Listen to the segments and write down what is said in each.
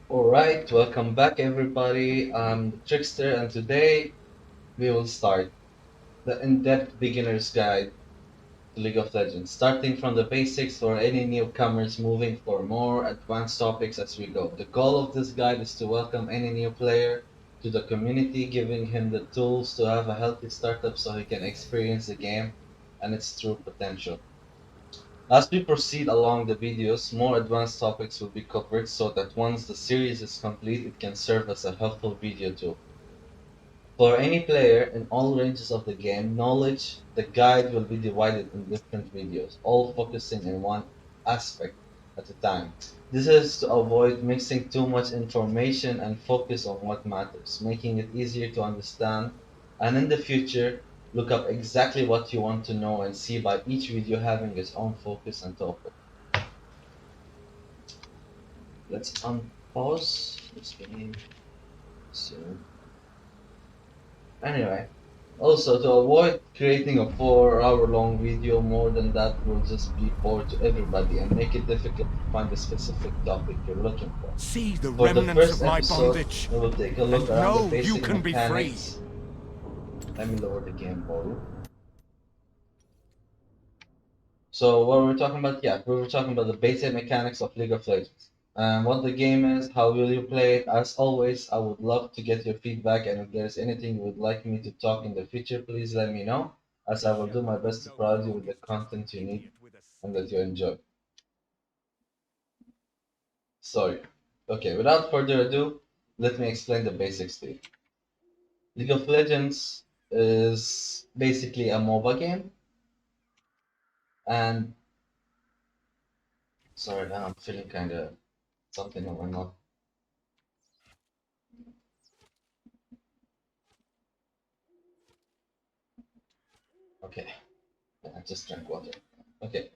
Alright, welcome back everybody. I'm the Trickster and today we will start the in-depth beginner's guide to League of Legends, starting from the basics for any newcomers moving for more advanced topics as we go. The goal of this guide is to welcome any new player to the community, giving him the tools to have a healthy startup so he can experience the game and its true potential. As we proceed along the videos, more advanced topics will be covered so that once the series is complete, it can serve as a helpful video tool. For any player in all ranges of the game, knowledge, the guide will be divided in different videos, all focusing in one aspect at a time. This is to avoid mixing too much information and focus on what matters, making it easier to understand, and in the future, look up exactly what you want to know and see by each video having its own focus and topic. Let's unpause this game. So anyway, also to avoid creating a 4 hour long video, more than that will just be bored to everybody and make it difficult to find the specific topic you're looking for. See the For the remnants of first my episode, bondage, we will take a look and around the know you basic can be free. mechanics. Let me lower the game volume. So what we're talking about, yeah, we were talking about the basic mechanics of League of Legends. What the game is, how will you play it? As always, I would love to get your feedback, and if there's anything you would like me to talk in the future, please let me know, as I will do my best to provide you with the content you need and that you enjoy. Sorry. Okay, without further ado, let me explain the basics to you. League of Legends is basically a MOBA game, and sorry, now I'm feeling kind of something on my mouth. Okay. I just drank water. Okay.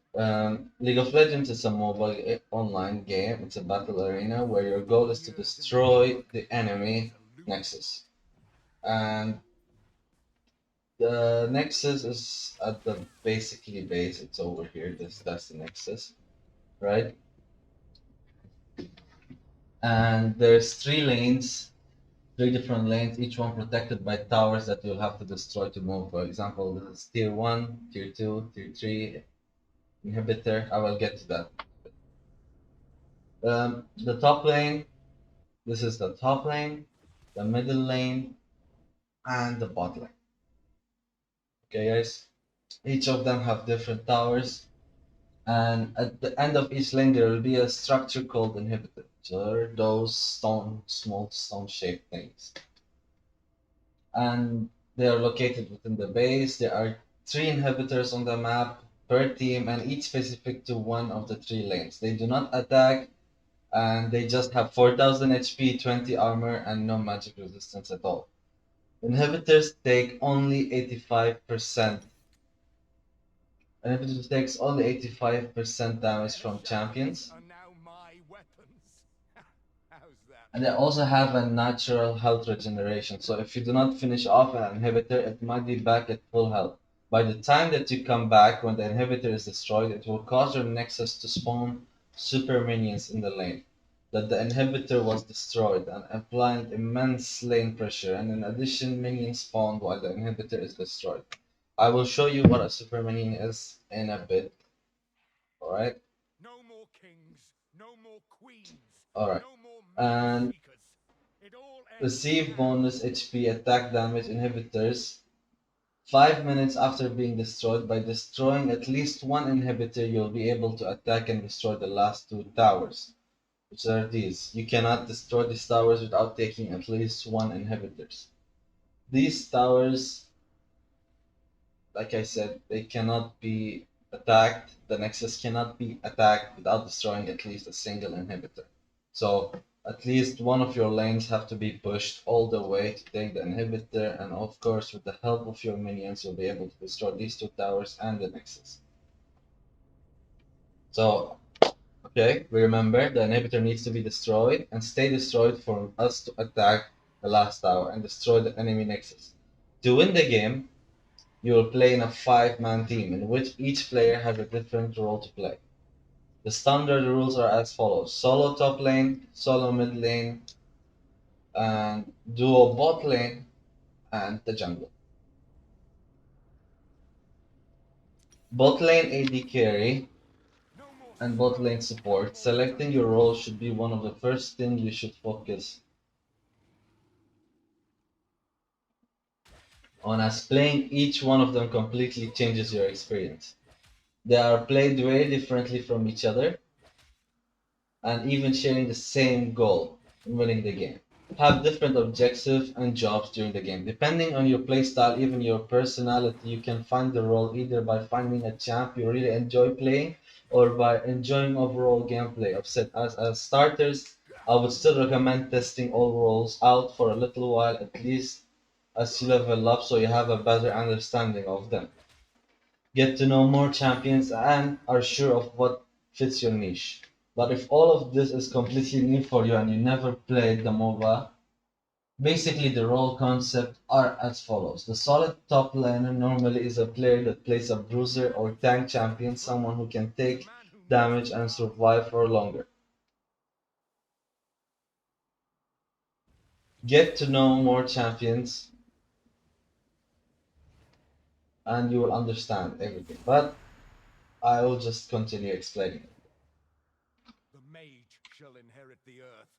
League of Legends is a mobile online game. It's a battle arena where your goal is to destroy the enemy Nexus. And the Nexus is at the basically base. It's over here. That's the Nexus, right? And there's three different lanes, each one protected by towers that you'll have to destroy to move. For example, this is tier one, tier two, tier three, inhibitor. I will get to that. The top lane, this is the top lane, the middle lane, and the bot lane. Okay, guys? Each of them have different towers, and at the end of each lane, there will be a structure called inhibitor. So there are those small stone-shaped things. And they are located within the base. There are three inhibitors on the map per team, and each specific to one of the three lanes. They do not attack, and they just have 4000 HP, 20 armor, and no magic resistance at all. Inhibitors take only 85%. Inhibitors takes only 85% damage from champions. And they also have a natural health regeneration. So if you do not finish off an inhibitor, it might be back at full health. By the time that you come back, when the inhibitor is destroyed, it will cause your Nexus to spawn super minions in the lane. That the inhibitor was destroyed and applying immense lane pressure, and in addition, minions spawn while the inhibitor is destroyed. I will show you what a super minion is in a bit. Alright? No more kings, no more queens, Alright. no more And seekers. It all ends receive now. bonus HP attack damage inhibitors 5 minutes after being destroyed. By destroying at least one inhibitor, you'll be able to attack and destroy the last two towers, which are these. You cannot destroy these towers without taking at least one inhibitors. These towers, like I said, they cannot be attacked. The Nexus cannot be attacked without destroying at least a single inhibitor. So at least one of your lanes have to be pushed all the way to take the inhibitor, and of course with the help of your minions you'll be able to destroy these two towers and the Nexus. So okay, we remember the inhibitor needs to be destroyed and stay destroyed for us to attack the last tower and destroy the enemy Nexus. To win the game, you will play in a 5-man team in which each player has a different role to play. The standard rules are as follows: solo top lane, solo mid lane, and duo bot lane, and the jungle. Bot lane AD carry No more and bot lane throwing, no support. more Selecting your touching. role should be one of the first things you should focus on, as playing each one of them completely changes your experience. They are played very differently from each other and even sharing the same goal, winning the game. Have different objectives and jobs during the game. Depending on your playstyle, even your personality, you can find the role either by finding a champ you really enjoy playing or by enjoying overall gameplay of set. As starters, I would still recommend testing all roles out for a little while, at least as you level up, so you have a better understanding of them. Get to know more champions and are sure of what fits your niche. But if all of this is completely new for you and you never played the MOBA, basically the role concept are as follows. The solid top laner normally is a player that plays a bruiser or tank champion, someone who can The take man who knows damage his and path. survive for longer. Get to know more champions and you will understand everything. But I will just continue explaining it. The mage shall inherit the earth.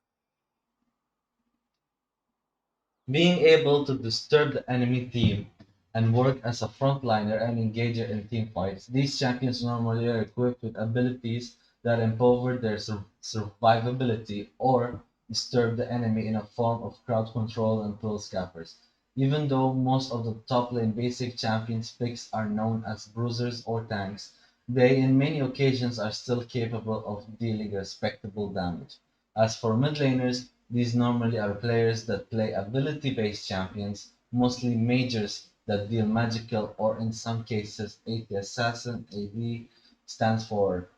Being able to disturb the enemy team and work as a frontliner and engager in team fights, these champions normally are equipped with abilities that empower their survivability or disturb the enemy in a form of crowd control and pull scaffers. Even though most of the top lane basic champions picks are known as bruisers or tanks, they in many occasions are still capable of dealing respectable damage. As for mid laners, these normally are players that play ability-based champions, mostly mages that deal magical or in some cases AT assassin. AD stands for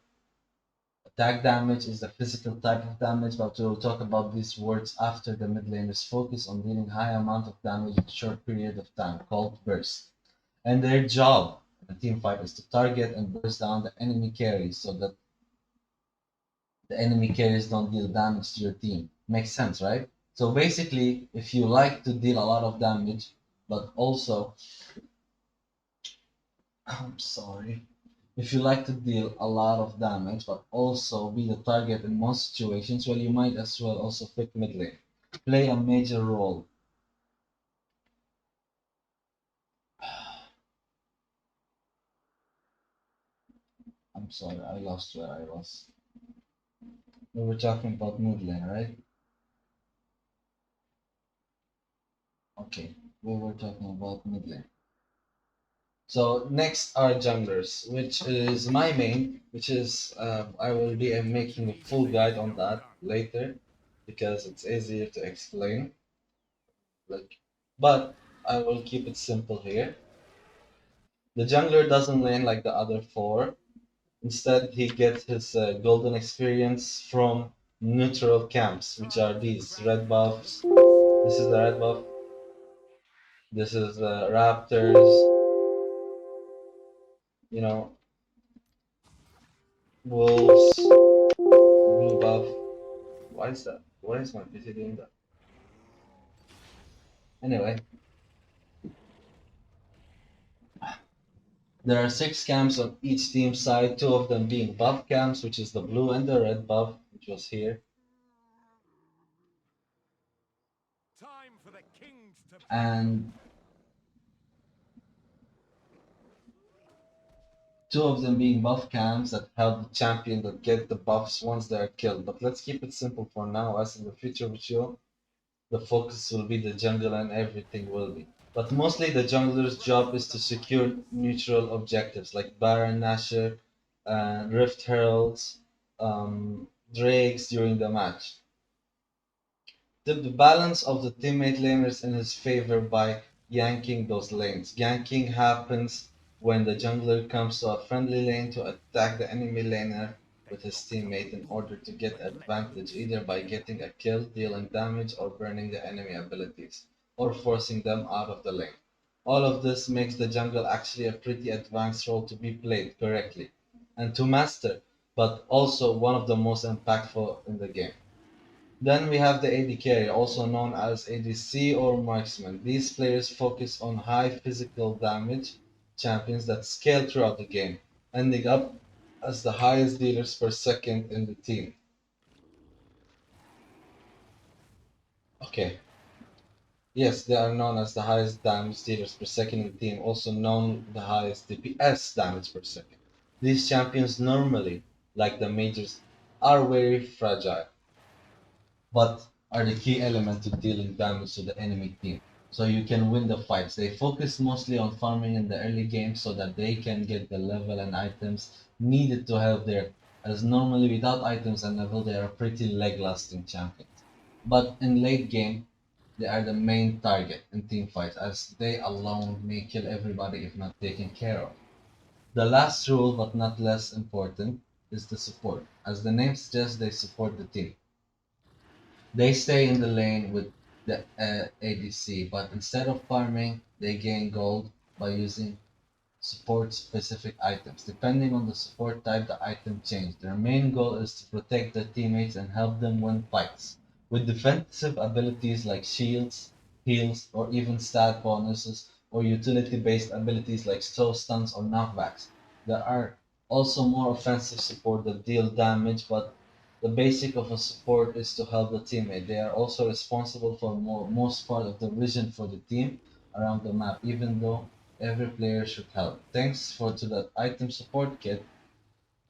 attack damage, is the physical type of damage, but we will talk about these words after. The mid laners focus on dealing high amount of damage in a short period of time, called burst. And their job in a team fight is to target and burst down the enemy carries so that the enemy carriers don't deal damage to your team. Makes sense, right? So basically, if you like to deal a lot of damage, but also, I'm sorry, if you like to deal a lot of damage, but also be the target in most situations, well, you might as well also pick mid lane. Play a major role. I'm sorry, I lost where I was. We were talking about mid lane, right? Okay, we were talking about mid lane. So next are junglers, which is my main, which is I will be Kings making a need full guide things on not that done. later because it's easier to explain. Like, but I will keep it simple here. The jungler doesn't lane like the other four. Instead, he gets his golden experience from neutral camps, which are Time for these red grandeur. buffs. This is the red buff. This is the raptors. You know, wolves, blue buff. Why is that? Why is my PC doing that? Anyway, there are six camps on each team side, two of them being buff camps, which is the blue and the red buff, which was here, Time for the kings to battle. and two of them being buff camps that help the champion that get the buffs once they are killed. But let's keep it simple for now, as in the future video, the focus will be the jungle and everything will be. But mostly the jungler's job is to secure neutral objectives like Baron Nashor, Rift Heralds, Drakes during the match. Tip the balance of the teammate laners in his favor by yanking those lanes. Ganking happens when the jungler comes to a friendly lane to attack the enemy laner with They've his got to teammate in order to get but let advantage loose. either by getting a kill, dealing damage, or burning the enemy abilities, or forcing them out of the lane. All of this makes the jungle actually a pretty advanced role to be played correctly and to master. but also one of the most impactful in the game. Then we have the AD carry, also known as ADC or marksman. These players focus on high physical damage champions that scale throughout the game, ending up as the highest dealers per second in the team. Okay, yes, they are known as the highest damage dealers per second in the team, also known the highest DPS damage per second. These champions normally, like the majors, are very fragile but are the key element to dealing damage to the enemy team. So you can win the fights. They focus mostly on farming in the early game so that they can get the level and items needed to help their, as normally without items and level they are pretty leg lasting champions. But in late game, they are the main target in team fights as they alone may kill everybody if not taken care of. The last rule, but not less important, is the support. As the name suggests, they support the team. They stay in the lane with the ADC, but instead of farming, they gain gold by using support specific items. Depending on the support type, the item changes. Their main goal is to protect their teammates and help them win fights. With defensive abilities like shields, heals, or even stat bonuses, or utility based abilities like slow stuns or knockbacks. There are also more offensive support that deal damage, but the basic of a support is to help the teammate. They are also responsible for most part of the vision for the team around the map, even though every player should help. Thanks for to that item support kit,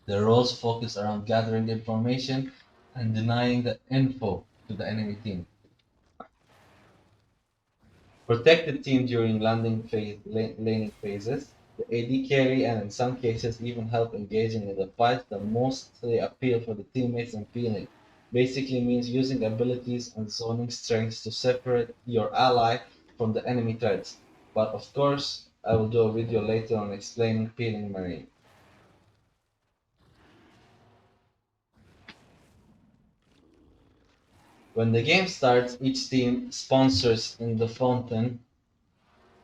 the roles focus around gathering information and denying the info to the enemy team. Protect the team during laning phases. The AD carry and in some cases even help engaging in the fight that mostly appeal for the teammates and feeling. Basically means using abilities and zoning strengths to separate your ally from the enemy threats. But of course, I will do a video later on explaining peeling marine. When the game starts, each team sponsors in the fountain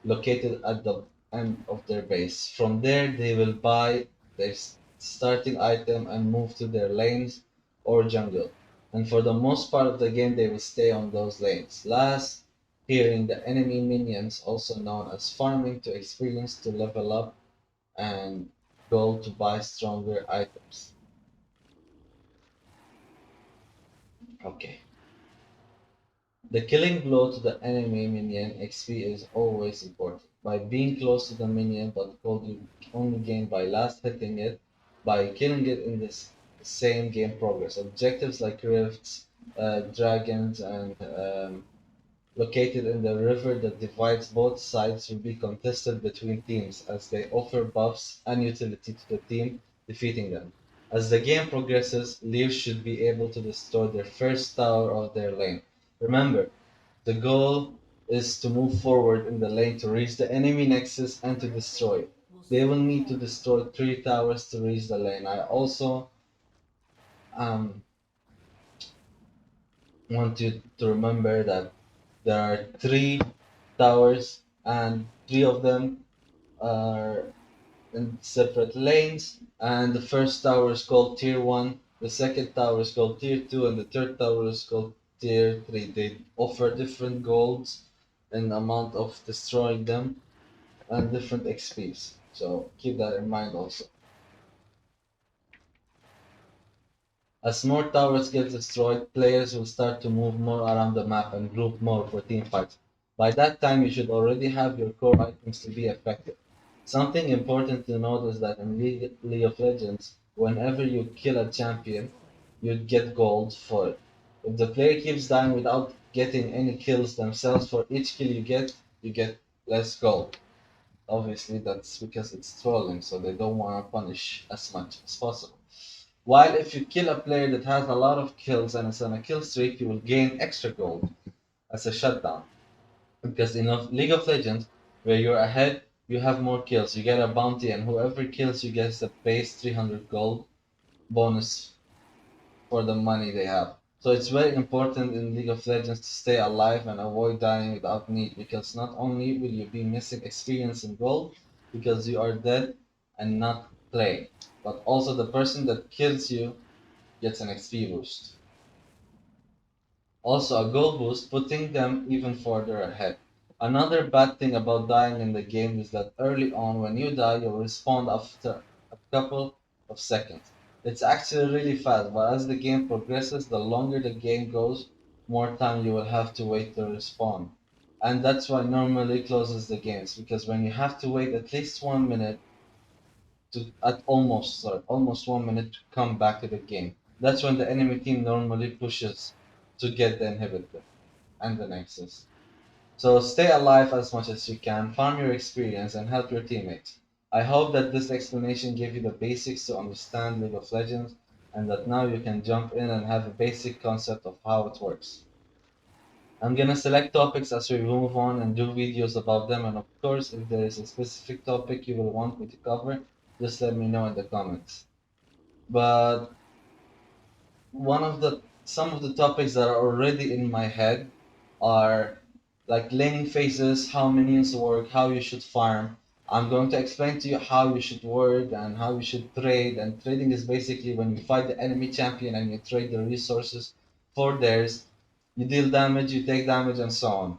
located at the end of their base. From there, they will buy their starting item and move to their lanes or jungle. And for the most part of the game, they will stay on those lanes. Last, hearing the enemy minions, also known as farming to experience to level up and gold to buy stronger items. Okay. The killing blow to the enemy minion XP is always important. By being close to the minion, but gold you only gain by last hitting it, by killing it in this same game progress. Objectives like rifts, dragons, and located in the river that divides both sides will be contested between teams as they offer buffs and utility to the team defeating them. As the game progresses, Leaves should be able to destroy their first tower of their lane. Remember, the goal is to move forward in the lane to reach the enemy nexus and to destroy it. They will need to destroy 3 towers to reach the lane. I also um, want you to remember that there are 3 towers and 3 of them are in separate lanes. And the first tower is called Tier 1, the second tower is called Tier 2, and the third tower is called Tier 3. They offer different golds and amount of destroying them and different XPs. So keep that in mind also. As more towers get destroyed, players will start to move more around the map and group more for team fights. By that time, you should already have your core items to be effective. Something important to note is that in League of Legends, whenever you kill a champion, you get gold for it. If the player keeps dying without getting any kills themselves, for each kill you get less gold. Obviously, that's because it's trolling, so they don't want to punish as much as possible. While if you kill a player that has a lot of kills and is on a kill streak, you will gain extra gold as a shutdown. Because in League of Legends, where you're ahead, you have more kills. You get a bounty, and whoever kills you gets a base 300 gold bonus for the money they have. So it's very important in League of Legends to stay alive and avoid dying without need, because not only will you be missing experience and gold because you are dead and not play, but also the person that kills you gets an XP boost. Also, a goal boost, putting them even further ahead. Another bad thing about dying in the game is that early on, when you die, you'll respawn after a couple of seconds. It's actually really fast, but as the game progresses, the longer the game goes, more time you will have to wait to respawn. And that's why normally closes the games, because when you have to wait at least 1 minute almost 1 minute to come back to the game. That's when the enemy team normally pushes to get the inhibitor and the Nexus. So stay alive as much as you can, farm your experience, and help your teammates. I hope that this explanation gave you the basics to understand League of Legends, and that now you can jump in and have a basic concept of how it works. I'm gonna select topics as we move on and do videos about them, and of course, if there is a specific topic you will want me to cover, just let me know in the comments. But one of the some of the topics that are already in my head are like laning phases, how minions work, how you should farm. I'm going to explain to you how you should work and how you should trade. And trading is basically when you fight the enemy champion and you trade the resources for theirs. You deal damage, you take damage, and so on.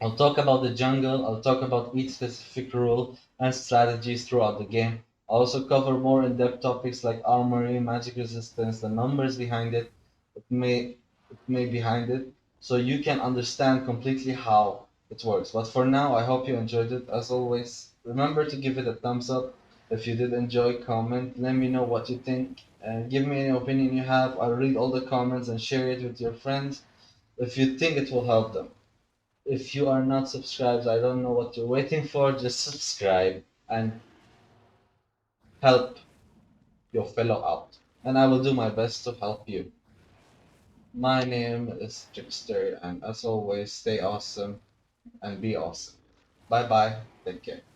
I'll talk about the jungle, I'll talk about each specific rule and strategies throughout the game. I'll also cover more in-depth topics like armory, magic resistance, the numbers behind it, it may it may behind it, so you can understand completely how it works. But for now, I hope you enjoyed it. As always, remember to give it a thumbs up. If you did enjoy, comment, let me know what you think, and give me any opinion you have. I'll read all the comments and share it with your friends if you think it will help them. If you are not subscribed, I don't know what you're waiting for. Just subscribe and help your fellow out. And I will do my best to help you. My name is Trickster, and as always, stay awesome and be awesome. Bye bye. Take care.